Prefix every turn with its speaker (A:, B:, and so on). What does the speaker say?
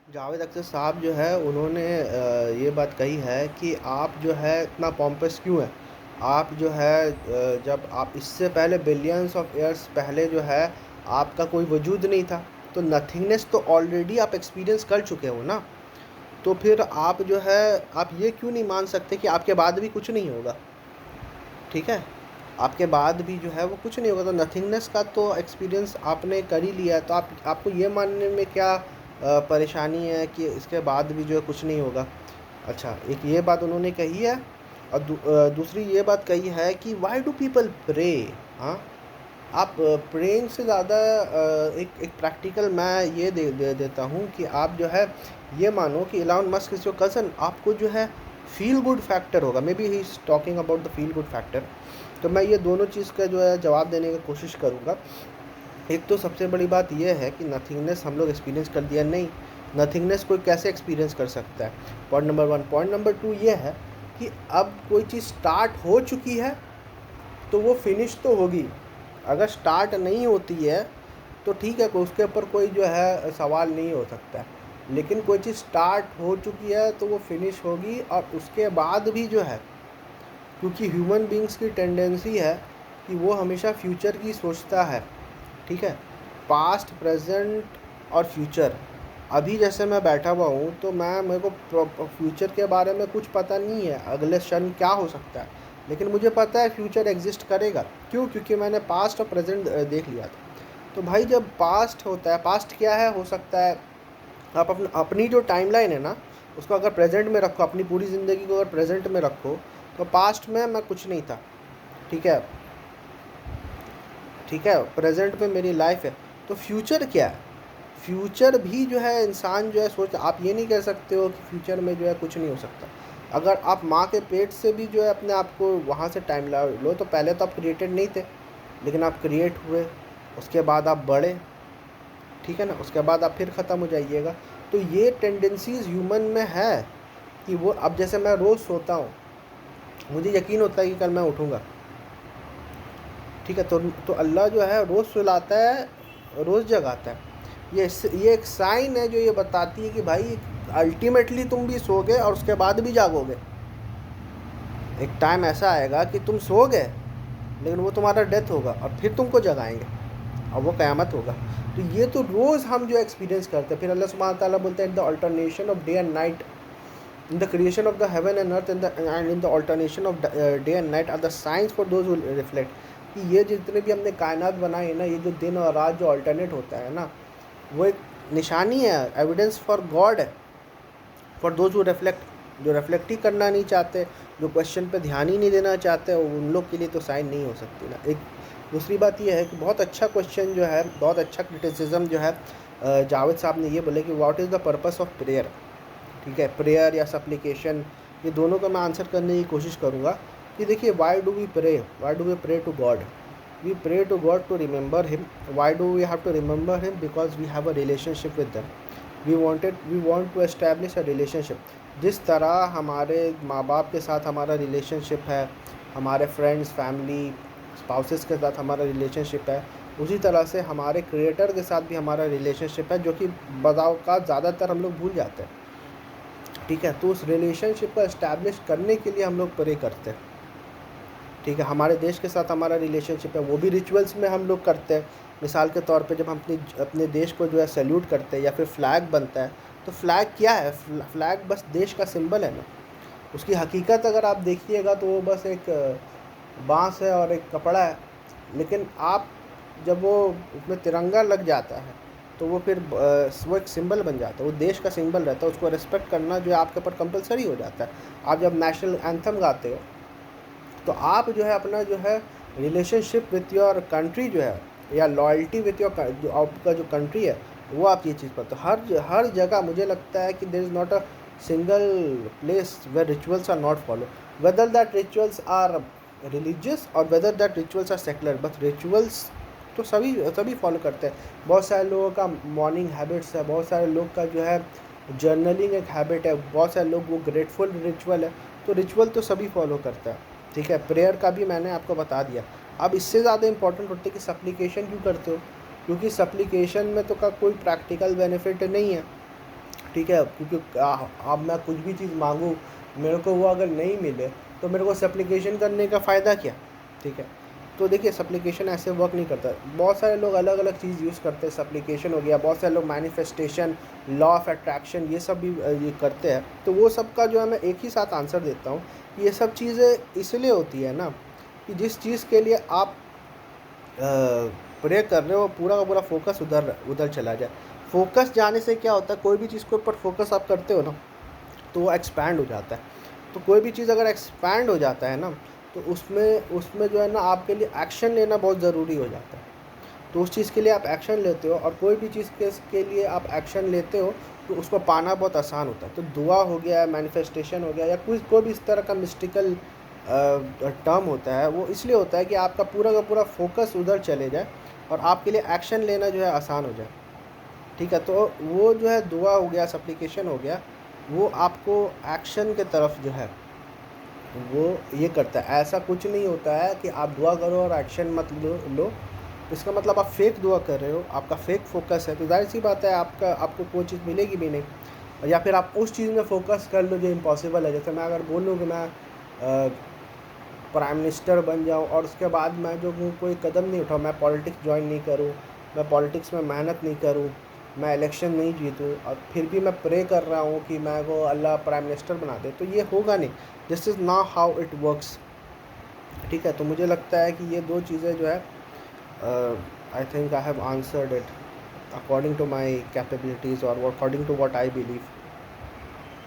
A: जावेद अख्तर साहब जो है उन्होंने ये बात कही है कि आप जो है इतना पॉम्पस क्यों है। आप जो है जब आप इससे पहले बिलियंस ऑफ ईयर्स पहले जो है आपका कोई वजूद नहीं था, तो नथिंगनेस तो ऑलरेडी आप एक्सपीरियंस कर चुके हो ना। तो फिर आप जो है आप ये क्यों नहीं मान सकते कि आपके बाद भी कुछ नहीं होगा। ठीक है, आपके बाद भी जो है वो कुछ नहीं होगा, तो नथिंगनेस का तो एक्सपीरियंस आपने कर ही लिया है, तो आपको ये मानने में क्या परेशानी है कि इसके बाद भी जो है कुछ नहीं होगा। अच्छा, एक ये बात उन्होंने कही है, और दूसरी ये बात कही है कि वाई डू पीपल प्रे। हाँ, आप प्रेइंग से ज़्यादा एक एक प्रैक्टिकल मैं ये दे देता हूँ कि आप जो है ये मानो कि Elon Musk is your cousin. आपको जो है फ़ील गुड फैक्टर होगा, may be he is talking about the feel good factor. तो मैं ये दोनों चीज़ का जो है जवाब देने की कोशिश करूँगा। एक तो सबसे बड़ी बात ये है कि नथिंगनेस हम लोग एक्सपीरियंस कर दिया नहीं। नथिंगनेस कोई कैसे एक्सपीरियंस कर सकता है, point number one. Point number two ये है कि अब कोई चीज़ स्टार्ट हो चुकी है तो वो फिनिश तो होगी। अगर स्टार्ट नहीं होती है तो ठीक है, उसके ऊपर कोई जो है सवाल नहीं हो सकता है। लेकिन कोई चीज़ स्टार्ट हो चुकी है तो वो फिनिश होगी, और उसके बाद भी जो है, क्योंकि ह्यूमन बींग्स की टेंडेंसी है कि वो हमेशा फ्यूचर की सोचता है। ठीक है, पास्ट, प्रेजेंट और फ्यूचर। अभी जैसे मैं बैठा हुआ हूँ तो मेरे को फ्यूचर के बारे में कुछ पता नहीं है, अगले क्षण क्या हो सकता है, लेकिन मुझे पता है फ्यूचर एग्जिस्ट करेगा। क्यों? क्योंकि मैंने पास्ट और प्रेजेंट देख लिया था। तो भाई जब पास्ट होता है, पास्ट क्या है, हो सकता है आप अपनी जो टाइमलाइन है ना, उसको अगर प्रेजेंट में रखो, अपनी पूरी ज़िंदगी को अगर प्रेजेंट में रखो, तो पास्ट में मैं कुछ नहीं था। ठीक है, ठीक है, प्रेजेंट में मेरी लाइफ है। तो फ्यूचर क्या है? फ्यूचर भी जो है इंसान जो है सोच, आप ये नहीं कह सकते हो कि फ्यूचर में जो है कुछ नहीं हो सकता। अगर आप माँ के पेट से भी जो है अपने आप को वहाँ से टाइम ला लो, तो पहले तो आप क्रिएटेड नहीं थे, लेकिन आप क्रिएट हुए, उसके बाद आप बढ़े। ठीक है ना, उसके बाद आप फिर ख़त्म हो जाइएगा। तो ये टेंडेंसीज़ ह्यूमन में है कि वो, अब जैसे मैं रोज़ सोता हूँ, मुझे यकीन होता है कि कल मैं उठूँगा। ठीक है, तो अल्लाह जो है रोज़ सुलाता है, रोज़ जगाता है। ये एक साइन है जो ये बताती है कि भाई अल्टीमेटली तुम भी सोगे और उसके बाद भी जागोगे। एक टाइम ऐसा आएगा कि तुम सोगे, लेकिन वो तुम्हारा डेथ होगा और फिर तुमको जगाएंगे, और वो क़यामत होगा। तो ये तो रोज़ हम जो एक्सपीरियंस करते हैं। फिर अल्लाह सुब्हानहू व तआला बोलते हैं, in the alternation of day and night, in the creation of the heaven and earth, and in the alternation of day and night are the signs for those who reflect. कि ये जितने भी हमने कायनात बनाए हैं ना, ये जो दिन और रात जो अल्टरनेट होता है ना, वो एक निशानी है, एविडेंस फॉर गॉड है, फॉर दोज हु रिफ्लेक्ट। जो रिफ्लेक्ट ही करना नहीं चाहते, जो क्वेश्चन पे ध्यान ही नहीं देना चाहते, उन लोग के लिए तो साइन नहीं हो सकती ना। एक दूसरी बात ये है कि बहुत अच्छा क्वेश्चन जो है, बहुत अच्छा क्रिटिसिज्म जो है, जावेद साहब ने ये बोले कि what is the purpose of prayer. ठीक है, प्रेयर या सप्लिकेशन, ये दोनों का मैं आंसर करने की कोशिश करूँगा। कि देखिए, why do we pray, why do we pray to God? We pray to God to remember Him. Why do we have to remember Him? Because we have a relationship with them. We want to establish a relationship. जिस तरह हमारे माँ बाप के साथ हमारा relationship है, हमारे फ्रेंड्स, फैमिली, स्पाउसेस के साथ हमारा रिलेशनशिप है, उसी तरह से हमारे क्रिएटर के साथ भी हमारा रिलेशनशिप है, जो कि बज़ाओक़ात ज़्यादातर हम लोग भूल जाते हैं। ठीक है, तो उस रिलेशनशिप को इस्टेब्लिश करने के लिए हम लोग प्रे करते हैं। ठीक है, हमारे देश के साथ हमारा रिलेशनशिप है, वो भी रिचुअल्स में हम लोग करते हैं। मिसाल के तौर पे जब हम अपने देश को जो है सैल्यूट करते हैं या फिर फ्लैग बनता है, तो फ्लैग क्या है? फ्लैग बस देश का सिंबल है ना। उसकी हकीकत अगर आप देखिएगा तो वो बस एक बाँस है और एक कपड़ा है। लेकिन आप जब वो उसमें तिरंगा लग जाता है तो वो फिर वो एक सिंबल बन जाता है, वो देश का सिंबल रहता है, उसको रिस्पेक्ट करना जो है आपके ऊपर कंपलसरी हो जाता है। आप जब नेशनल एंथम गाते हो तो आप जो है अपना जो है रिलेशनशिप विथ योर कंट्री जो है, या लॉयल्टी विथ योर जो आपका जो कंट्री है, वो आप ये चीज़ करते हो। हर जगह मुझे लगता है कि there is not a single place where rituals are not follow, whether that rituals are religious और whether that rituals are secular, but rituals तो सभी फॉलो करते हैं। बहुत सारे लोगों का मॉर्निंग हैबिट्स है, बहुत सारे लोग का जो है जर्नलिंग एक हैबिट है, बहुत सारे लोग वो ग्रेटफुल रिचुअल है। तो रिचुअल तो सभी फॉलो करता है। ठीक है, प्रेयर का भी मैंने आपको बता दिया। अब इससे ज़्यादा इम्पोर्टेंट होता है कि सप्लिकेशन क्यों करते हो? क्योंकि सप्लिकेशन में तो का कोई प्रैक्टिकल बेनिफिट नहीं है। ठीक है, क्योंकि अब मैं कुछ भी चीज़ मांगूँ, मेरे को वो अगर नहीं मिले तो मेरे को सप्लीकेशन करने का फ़ायदा क्या, ठीक है। तो देखिए सप्लीकेशन ऐसे वर्क नहीं करता। बहुत सारे लोग अलग अलग चीज़ यूज़ करते हैं, सप्लीकेशन हो गया, बहुत सारे लोग मैनिफेस्टेशन, लॉ ऑफ अट्रैक्शन, ये सब भी ये करते हैं। तो वो सब का जो है मैं एक ही साथ आंसर देता हूँ। ये सब चीज़ें इसलिए होती है ना कि जिस चीज़ के लिए आप प्रे कर रहे हो पूरा का पूरा फोकस उधर उधर चला जाए। फोकस जाने से क्या होता है, कोई भी चीज़ के ऊपर फोकस आप करते हो ना तो वो एक्सपैंड हो जाता है। तो कोई भी चीज़ अगर एक्सपैंड हो जाता है ना तो उसमें उसमें जो है ना आपके लिए एक्शन लेना बहुत ज़रूरी हो जाता है। तो उस चीज़ के लिए आप एक्शन लेते हो, और कोई भी चीज़ के लिए आप एक्शन लेते हो तो उसको पाना बहुत आसान होता है। तो दुआ हो गया, मैनिफेस्टेशन हो गया, या कोई भी इस तरह का मिस्टिकल टर्म होता है, वो इसलिए होता है कि आपका पूरा का पूरा फोकस उधर चले जाए और आपके लिए एक्शन लेना जो है आसान हो जाए, ठीक है। तो वो जो है दुआ हो गया, सप्लीकेशन हो गया, वो आपको एक्शन के तरफ जो है वो ये करता है। ऐसा कुछ नहीं होता है कि आप दुआ करो और एक्शन मत लो, इसका मतलब आप फेक दुआ कर रहे हो, आपका फेक फोकस है, तो जाहिर सी बात है आपको कोई चीज़ मिलेगी भी नहीं। या फिर आप उस चीज़ में फोकस कर लो जो इम्पॉसिबल है। जैसे मैं अगर बोलूँ कि मैं प्राइम मिनिस्टर बन जाऊँ और उसके बाद मैं जो हूँ कोई कदम नहीं उठाऊँ, मैं पॉलिटिक्स ज्वाइन नहीं करूँ, मैं पॉलिटिक्स में मेहनत नहीं करूँ, मैं इलेक्शन नहीं जीतूँ, और फिर भी मैं प्रे कर रहा हूँ कि मैं को अल्लाह प्राइम मिनिस्टर बना दे, तो ये होगा नहीं। This is not how it works, ठीक है। तो मुझे लगता है कि ये दो चीज़ें जो है, I think I have answered it according to my capabilities और according to what I believe.